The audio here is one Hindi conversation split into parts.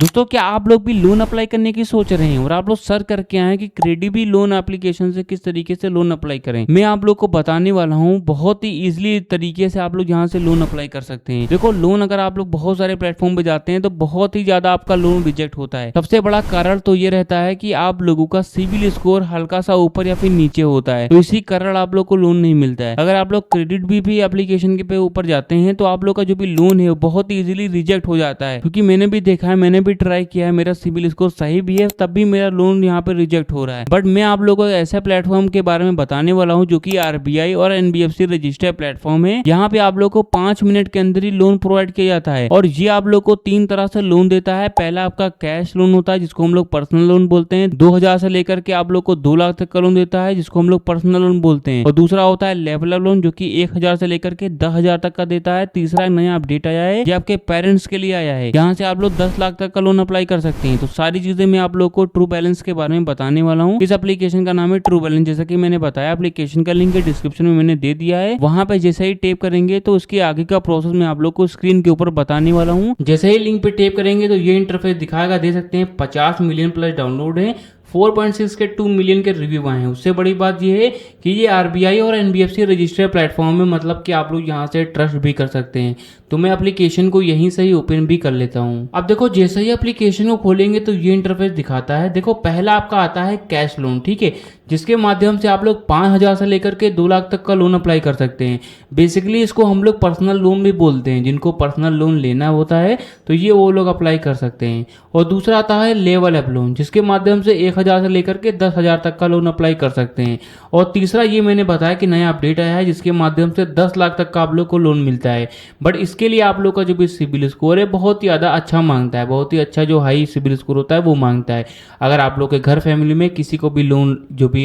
दोस्तों क्या आप लोग भी लोन अप्लाई करने की सोच रहे हैं और आप लोग सर्च करके आए हैं कि क्रेडिबी लोन एप्लीकेशन से किस तरीके से लोन अप्लाई करें। मैं आप लोग को बताने वाला हूं बहुत ही इजीली तरीके से आप लोग यहां से लोन अप्लाई कर सकते हैं। देखो लोन अगर आप लोग बहुत सारे प्लेटफॉर्म पे जाते हैं तो बहुत ही ज्यादा आपका लोन रिजेक्ट होता है। सबसे बड़ा कारण तो ये रहता है कि आप लोगों का सिविल स्कोर हल्का सा ऊपर या फिर नीचे होता है, तो इसी कारण आप लोग को लोन नहीं मिलता है। अगर आप लोग क्रेडिट भी एप्लीकेशन के पे ऊपर जाते हैं तो आप लोग का जो भी लोन है वो बहुत इजीली रिजेक्ट हो जाता है, क्योंकि मैंने भी देखा है, मैंने भी ट्राई किया है, मेरा सिविल स्कोर सही भी है तब भी मेरा लोन यहाँ पे रिजेक्ट हो रहा है। बट मैं आप लोगों को ऐसे प्लेटफॉर्म के बारे में बताने वाला हूँ जो कि आरबीआई और एनबीएफसी रजिस्टर्ड प्लेटफॉर्म है। यहाँ पे आप लोग को 5 मिनट के अंदर ही लोन प्रोवाइड किया जाता है और ये आप लोग को 3 तरह से लोन देता है। पहला आपका कैश लोन होता है जिसको हम लोग पर्सनल लोन बोलते हैं, 2000 से लेकर के आप लोग को 2 लाख तक का लोन देता है जिसको हम लोग पर्सनल लोन बोलते हैं। और दूसरा होता है लेवल लोन जो कि 1000 से लेकर के 10,000 तक का देता है। तीसरा नया अपडेट आया है, ये आपके पेरेंट्स के लिए आया है, यहाँ से आप लोग 10 लाख तक का लोन अप्लाई कर सकते हैं। तो सारी चीजें मैं आप लोग को ट्रू बैलेंस के बारे में बताने वाला हूँ। इस एप्लीकेशन का नाम है ट्रू बैलेंस। जैसा कि मैंने बताया, एप्लीकेशन का लिंक डिस्क्रिप्शन में मैंने दे दिया है, वहां पे जैसे ही टैप करेंगे तो उसके आगे का प्रोसेस मैं आप लोग को स्क्रीन के ऊपर बताने वाला हूँ। जैसे ही लिंक पे टैप करेंगे तो ये इंटरफेस दिखाएगा, दे सकते हैं 50 मिलियन प्लस डाउनलोड है, 4.6 के 2 मिलियन के रिव्यू आए हैं। उससे बड़ी बात यह है कि ये आरबीआई और एनबीएफसी रजिस्टर्ड प्लेटफॉर्म है, मतलब कि आप लोग यहाँ से ट्रस्ट भी कर सकते हैं। तो मैं एप्लीकेशन को यहीं से ही ओपन भी कर लेता हूँ। अब देखो जैसे ही एप्लीकेशन को खोलेंगे तो ये इंटरफेस दिखाता है। देखो पहला आपका आता है कैश लोन, ठीक है, जिसके माध्यम से आप लोग 5,000 से लेकर के 2 लाख तक का लोन अप्लाई कर सकते हैं। बेसिकली इसको हम लोग पर्सनल लोन भी बोलते हैं। जिनको पर्सनल लोन लेना होता है तो ये वो लोग अप्लाई कर सकते हैं। और दूसरा आता है लेवल अप लोन, जिसके माध्यम से 1,000 से लेकर के 10,000 तक का लोन अप्लाई कर सकते हैं। और तीसरा ये मैंने बताया कि नया अपडेट आया है जिसके माध्यम से 10 लाख तक का आप लोग को लोन मिलता है। बट इसके लिए आप लोग का जो भी सिविल स्कोर है बहुत ही ज़्यादा अच्छा मांगता है, बहुत ही अच्छा जो हाई सिविल स्कोर होता है वो मांगता है। अगर आप लोग के घर फैमिली में किसी को भी लोन, जो भी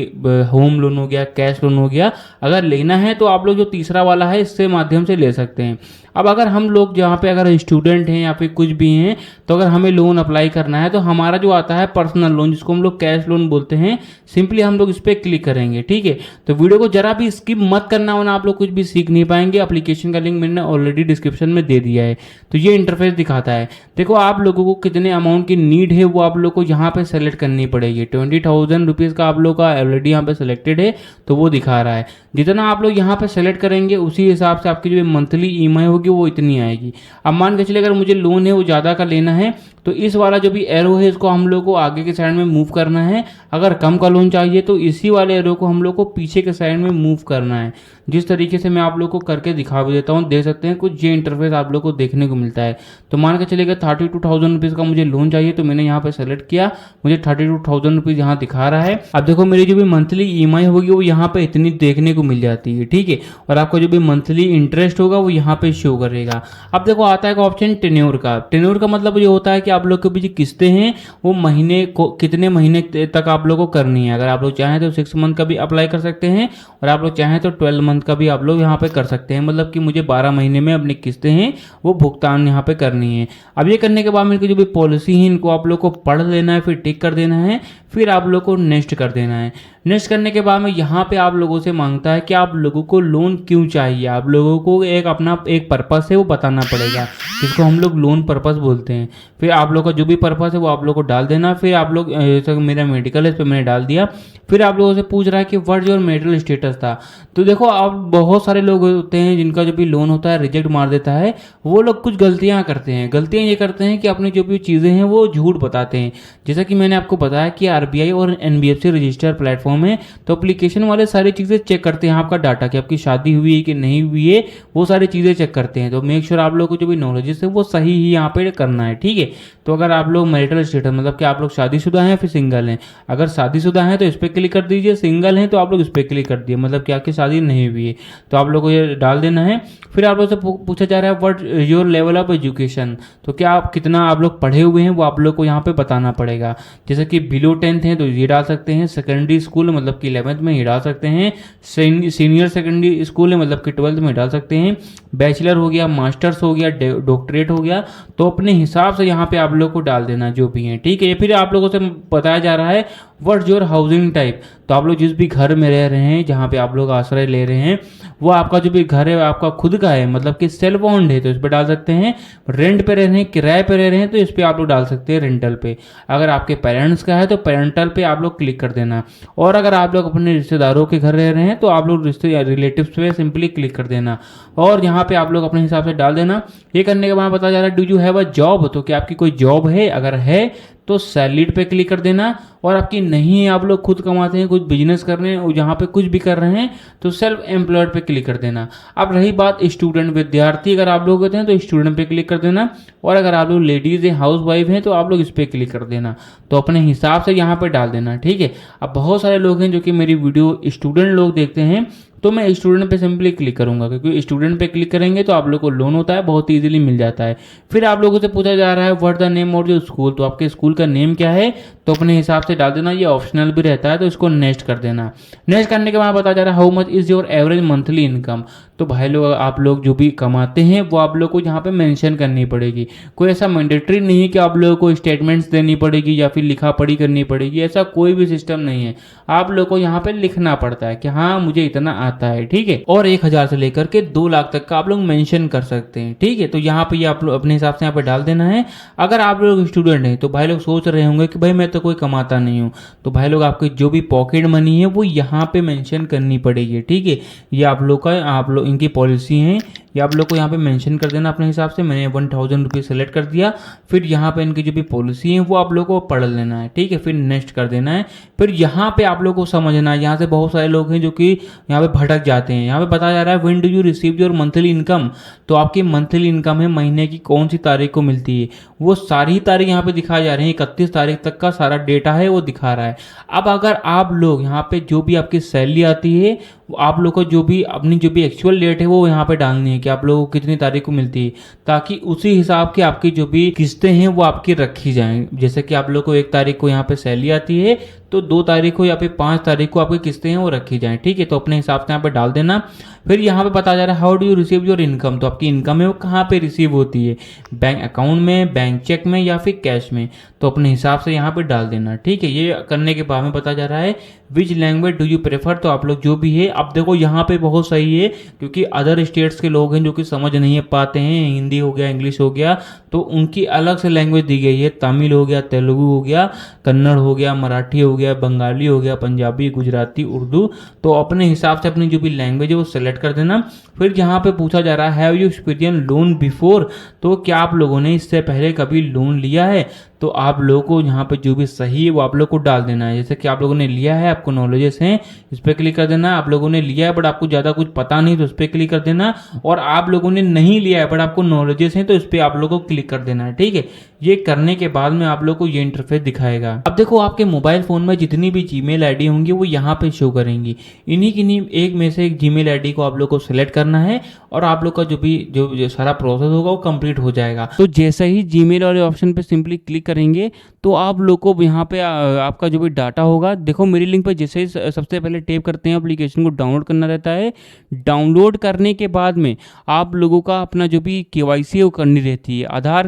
होम लोन हो गया, कैश लोन हो गया, अगर लेना है तो आप लोग जो तीसरा वाला है इससे माध्यम से ले सकते हैं। अब अगर हम लोग जहाँ पे अगर स्टूडेंट हैं या फिर कुछ भी हैं तो अगर हमें लोन अप्लाई करना है तो हमारा जो आता है पर्सनल लोन, जिसको हम लोग कैश लोन बोलते हैं, सिंपली हम लोग इस पर क्लिक करेंगे, ठीक है। तो वीडियो को जरा भी स्किप मत करना वरना आप लोग कुछ भी सीख नहीं पाएंगे। एप्लीकेशन का लिंक मैंने ऑलरेडी डिस्क्रिप्शन में दे दिया है। तो ये इंटरफेस दिखाता है। देखो आप लोगों को कितने अमाउंट की नीड है वो आप लोग को यहाँ पे सेलेक्ट करनी पड़ेगी। 20,000 रुपीज़ का आप लोग का ऑलरेडी यहाँ पे सिलेक्टेड है तो वो दिखा रहा है। जितना आप लोग यहाँ पे सेलेक्ट करेंगे उसी हिसाब से आपकी जो मंथली ईएमआई होगी वो इतनी आएगी। अब मान के चलिए अगर मुझे लोन है वो ज़्यादा का लेना है तो इस वाला जो भी एरो है इसको हम लोग को आगे के साइड में मूव करना है। अगर कम का लोन चाहिए तो इसी वाले एरो को हम लोग को पीछे के साइड में मूव करना है। जिस तरीके से मैं आप लोग को करके दिखा भी देता हूँ, देख सकते हैं कुछ ये इंटरफेस आप लोग को देखने को मिलता है। तो मान के चलिएगा 32,000 रुपीज़ का मुझे लोन चाहिए तो मैंने यहाँ पे सेलेक्ट किया, मुझे 32,000 रुपीज़ यहाँ दिखा रहा है। अब देखो मेरी जो भी मंथली ईएमआई होगी वो यहाँ पे इतनी देखने को मिल जाती है, ठीक है। और आपका जो भी मंथली इंटरेस्ट होगा वो यहाँ पे शो करेगा। अब देखो आता है ऑप्शन टेन्योर का। टेन्योर का मतलब ये होता है कि आप लोग के भी जो किस्तें हैं वो महीने को कितने महीने तक आप लोग को करनी है। अगर आप लोग चाहें तो 6 मंथ का भी अप्लाई कर सकते हैं और आप लोग चाहें तो 12 मंथ का भी आप लोग यहाँ पे कर सकते हैं। मतलब कि मुझे 12 महीने में अपनी किस्तें हैं वो भुगतान यहाँ पे करनी है। अब ये करने के बाद मेरे को जो भी पॉलिसी है इनको आप लोग को पढ़ लेना है, फिर टिक कर देना है, फिर आप लोग को नेक्स्ट कर देना है। नेक्स्ट करने के बाद में यहाँ पे आप लोगों से मांगता है कि आप लोगों को लोन क्यों चाहिए। आप लोगों को एक अपना एक पर्पस है वो बताना पड़ेगा, जिसको हम लोग लोन पर्पस बोलते हैं। फिर आप लोग का जो भी पर्पस है वो आप लोग को डाल देना। फिर आप लोग जैसे मेरा मेडिकल है इस पर मैंने डाल दिया। फिर आप लोगों से पूछ रहा है कि व्हाट योर मेरिटल स्टेटस था। तो देखो आप बहुत सारे लोग होते हैं जिनका जो भी लोन होता है रिजेक्ट मार देता है। वो लोग कुछ गलतियां करते हैं। गलतियां ये करते हैं कि अपनी जो भी चीज़ें हैं वो झूठ बताते हैं। जैसा कि मैंने आपको बताया कि आरबीआई और एनबीएफसी रजिस्टर्ड प्लेटफॉर्म है, तो एप्लीकेशन वाले सारी चीज़ें चेक करते हैं आपका डाटा, कि आपकी शादी हुई है कि नहीं हुई है, वो सारी चीज़ें चेक करते हैं। तो मेक श्योर आप लोग को जो भी नॉलेज है वो सही ही यहाँ पे करना है, ठीक है। तो अगर आप लोग मैरिटल स्टेटस मतलब कि आप लोग शादीशुदा हैं फिर सिंगल हैं, अगर शादीशुदा हैं तो इस पर क्लिक कर दीजिए, सिंगल हैं तो आप लोग इस पर क्लिक कर दिए, मतलब कि आपकी शादी नहीं हुई है तो आप लोग को ये डाल देना है। फिर आप लोग से पूछा जा रहा है what your level of education, तो क्या आप कितना आप लोग पढ़े हुए हैं वो आप लोग को यहाँ पे बताना पड़ेगा। जैसे कि बिलो 10th हैं तो ये डाल सकते हैं, सेकेंडरी स्कूल मतलब कि 11th में ये डाल सकते हैं, सीनियर सेकेंडरी स्कूल है मतलब कि 12th में डाल सकते हैं, बैचलर हो गया, मास्टर्स हो गया, डॉक्टरेट हो गया। तो अपने हिसाब से यहाँ पे आप लोग को डाल देना जो भी है, ठीक है। फिर आप लोगों से बताया जा रहा है व्हाट्स योर हाउसिंग टाइप, तो आप लोग जिस भी घर में रह रहे हैं, जहाँ पे आप लोग आश्रय ले रहे हैं, वो आपका जो भी घर है आपका खुद का है, मतलब कि सेल्फ ओन्ड है, तो इस पर डाल सकते हैं। रेंट पे रह रहे हैं, किराए पे रह रहे हैं, तो इस पर आप लोग डाल सकते हैं रेंटल पे। अगर आपके पेरेंट्स का है तो पेरेंटल पे आप लोग क्लिक कर देना। और अगर आप लोग अपने रिश्तेदारों के घर रह रहे हैं तो आप लोग रिलेटिव्स पे सिंपली क्लिक कर देना और यहाँ पे आप लोग अपने हिसाब से डाल देना। ये करने के बाद बता जा रहा है do you have a job, तो क्या आपकी कोई जॉब है, अगर है तो सैलरीड पे क्लिक कर देना। और आपकी नहीं है, आप लोग खुद कमाते हैं, कुछ बिजनेस कर रहे हैं, जहाँ पे कुछ भी कर रहे हैं, तो सेल्फ एम्प्लॉयड पे क्लिक कर देना। अब रही बात स्टूडेंट विद्यार्थी, अगर आप लोग होते हैं तो स्टूडेंट पे क्लिक कर देना। और अगर आप लोग लेडीज़ हैं, हाउस वाइफ हैं, तो आप लोग इस पर क्लिक कर देना। तो अपने हिसाब से यहाँ पे डाल देना, ठीक है। अब बहुत सारे लोग हैं जो कि मेरी वीडियो स्टूडेंट लोग देखते हैं, तो मैं स्टूडेंट पे सिंपली क्लिक करूंगा, क्योंकि स्टूडेंट पे क्लिक करेंगे तो आप लोग को लोन होता है, बहुत इजीली मिल जाता है। फिर आप लोगों से पूछा जा रहा है what the name of your school, तो आपके स्कूल का नेम क्या है, तो अपने हिसाब से डाल देना। ये ऑप्शनल भी रहता है, तो इसको नेक्स्ट कर देना। नेक्स्ट करने के बाद बता जा रहा है how much is your average monthly income, तो भाई लोग आप लोग जो भी कमाते हैं वो आप लोग को यहाँ पे मेंशन करनी पड़ेगी। कोई ऐसा मैंडेटरी नहीं है कि आप लोगों को स्टेटमेंट्स देनी पड़ेगी या फिर लिखा पढ़ी करनी पड़ेगी, ऐसा कोई भी सिस्टम नहीं है। आप लोग को यहाँ पे लिखना पड़ता है कि हाँ मुझे इतना आता है, ठीक है। और 1,000 से लेकर के 2 लाख तक का आप लोग मेंशन कर सकते हैं, ठीक है। तो यहाँ पे ये आप लोग अपने हिसाब से यहाँ पे डाल देना है। अगर आप लोग स्टूडेंट हैं तो भाई लोग सोच रहे होंगे कि भाई मैं तो कोई कमाता नहीं हूँ, तो भाई लोग आपकी जो भी पॉकेट मनी है वो यहाँ पे मेंशन करनी पड़ेगी, ठीक है। ये आप लोग का, आप लोग इनकी पॉलिसी है, ये आप लोग को यहाँ पे मेंशन कर देना अपने हिसाब से। मैंने 1000 रुपीज़ सेलेक्ट कर दिया। फिर यहाँ पे इनकी जो भी पॉलिसी है वो आप लोग को पढ़ लेना है, ठीक है। फिर नेक्स्ट कर देना है। फिर यहाँ पे आप लोग को समझना है, यहाँ से बहुत सारे लोग हैं जो कि यहाँ पे भटक जाते हैं। यहाँ पे बताया जा रहा है when do you receive your monthly income, तो आपकी मंथली इनकम है महीने की कौन सी तारीख को मिलती है, वो सारी तारीख यहाँ पे दिखाई जा रही है। 31 तारीख तक का सारा डेटा है वो दिखा रहा है। अब अगर आप लोग यहाँ पे जो भी आपकी सैलरी आती है, आप लोग को जो भी अपनी जो भी एक्चुअल डेट है वो यहाँ पे डालनी है कि आप लोगों को कितनी तारीख को मिलती है, ताकि उसी हिसाब की आपकी जो भी किस्तें हैं वो आपकी रखी जाएं। जैसे कि आप लोग को 1 तारीख को यहाँ पे सैलरी आती है, तो 2 तारीख को या फिर 5 तारीख को आपकी किस्तें हैं वो रखी जाएं, ठीक है। तो अपने हिसाब से यहाँ पे डाल देना। फिर यहाँ पे बताया जा रहा है how do you receive your income, तो आपकी इनकम है वो कहाँ पे रिसीव होती है, बैंक अकाउंट में, बैंक चेक में या फिर कैश में, तो अपने हिसाब से यहाँ पे डाल देना, ठीक है। ये करने के बाद में बताया जा रहा है which language do you prefer, तो आप लोग जो भी है, अब देखो यहाँ पे बहुत सही है क्योंकि अदर स्टेट्स के लोग हैं जो कि समझ नहीं पाते हैं, हिंदी हो गया, इंग्लिश हो गया, तो उनकी अलग से लैंग्वेज दी गई है। तमिल हो गया, तेलुगु हो गया, कन्नड़ हो गया, मराठी हो गया, बंगाली हो गया, पंजाबी, गुजराती, उर्दू, तो अपने हिसाब से अपनी जो भी लैंग्वेज है वो सेलेक्ट कर देना। फिर यहाँ पे पूछा जा रहा है have you experience loan before, तो क्या आप लोगों ने इससे पहले कभी लोन लिया है, तो आप लोगों को यहाँ पे जो भी सही है वो आप लोग को डाल देना है। जैसे कि आप लोगों ने लिया है, आपको नॉलेजेस हैं, इस पर क्लिक कर देना। आप लोगों ने लिया है बट आपको ज़्यादा कुछ पता नहीं, तो इस पर क्लिक कर देना। और आप लोगों ने नहीं लिया है बट आपको नॉलेजेस हैं, तो इस पर आप लोगों को क्लिक कर देना है, ठीक है। ये करने के बाद में आप लोग को ये इंटरफेस दिखाएगा। अब देखो आपके मोबाइल फ़ोन में जितनी भी जीमेल आईडी होंगी वो यहाँ पे शो करेंगी। इन्हीं एक में से एक जीमेल आईडी को आप लोग को सिलेक्ट करना है और आप लोग का जो भी जो सारा प्रोसेस होगा वो कंप्लीट हो जाएगा। तो जैसे ही जीमेल वाले ऑप्शन पे सिंपली क्लिक करेंगे तो आप लोग को यहाँ पे आपका जो भी डाटा होगा, देखो मेरी लिंक पे जैसे ही सबसे पहले टैप करते हैं एप्लीकेशन को डाउनलोड करना रहता है। डाउनलोड करने के बाद में आप लोगों का अपना जो भी केवाईसी वो करनी रहती है। आधार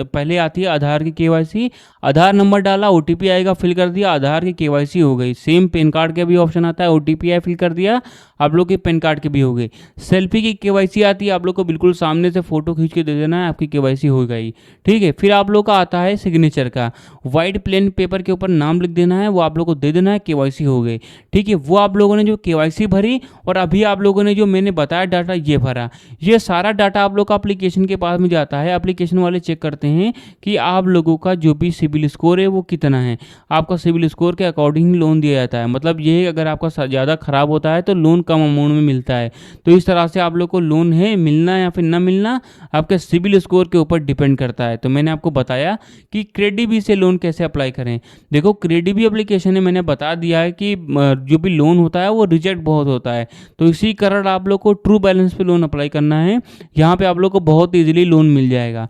पहले आती है आधार की केवाईसी, आधार नंबर डाला, ओटीपी आएगा, फिल कर दिया, आधार की केवाईसी हो गई। सेम पैन कार्ड का भी ऑप्शन आता है, ओटीपी आया, फिल कर दिया, आप लोग के पैन कार्ड के भी हो गए। सेल्फी की केवाईसी आती है, आप लोग को बिल्कुल सामने से फोटो खींच के दे देना है, आपकी केवाईसी हो गई, ठीक है। फिर आप लोग का आता है सिग्नेचर का, वाइट प्लेन पेपर के ऊपर नाम लिख देना है, वो आप लोग को दे देना है, केवाईसी हो गई, ठीक है। वो आप लोगों ने जो केवाईसी भरी और अभी आप लोगों ने जो मैंने बताया डाटा ये भरा, ये सारा डाटा आप लोग का एप्लीकेशन के पास में जाता है। एप्लीकेशन वाले चेक करते हैं कि आप लोगों का जो भी सिविल स्कोर है वो कितना है। आपका सिविल स्कोर के अकॉर्डिंग लोन दिया जाता है। मतलब ये अगर आपका ज़्यादा खराब होता है तो लोन कम अमाउंट में मिलता है। तो इस तरह से आप लोग को लोन है मिलना या फिर ना मिलना आपके सिविल स्कोर के ऊपर डिपेंड करता है। तो मैंने आपको बताया कि क्रेडिबी से लोन कैसे अप्लाई करें। देखो क्रेडिबी एप्लीकेशन है, मैंने बता दिया है कि जो भी लोन होता है वो रिजेक्ट बहुत होता है, तो इसी कारण आप लोग को ट्रू बैलेंस पे लोन अप्लाई करना है। यहाँ पे आप लोग को बहुत ईजिली लोन मिल जाएगा।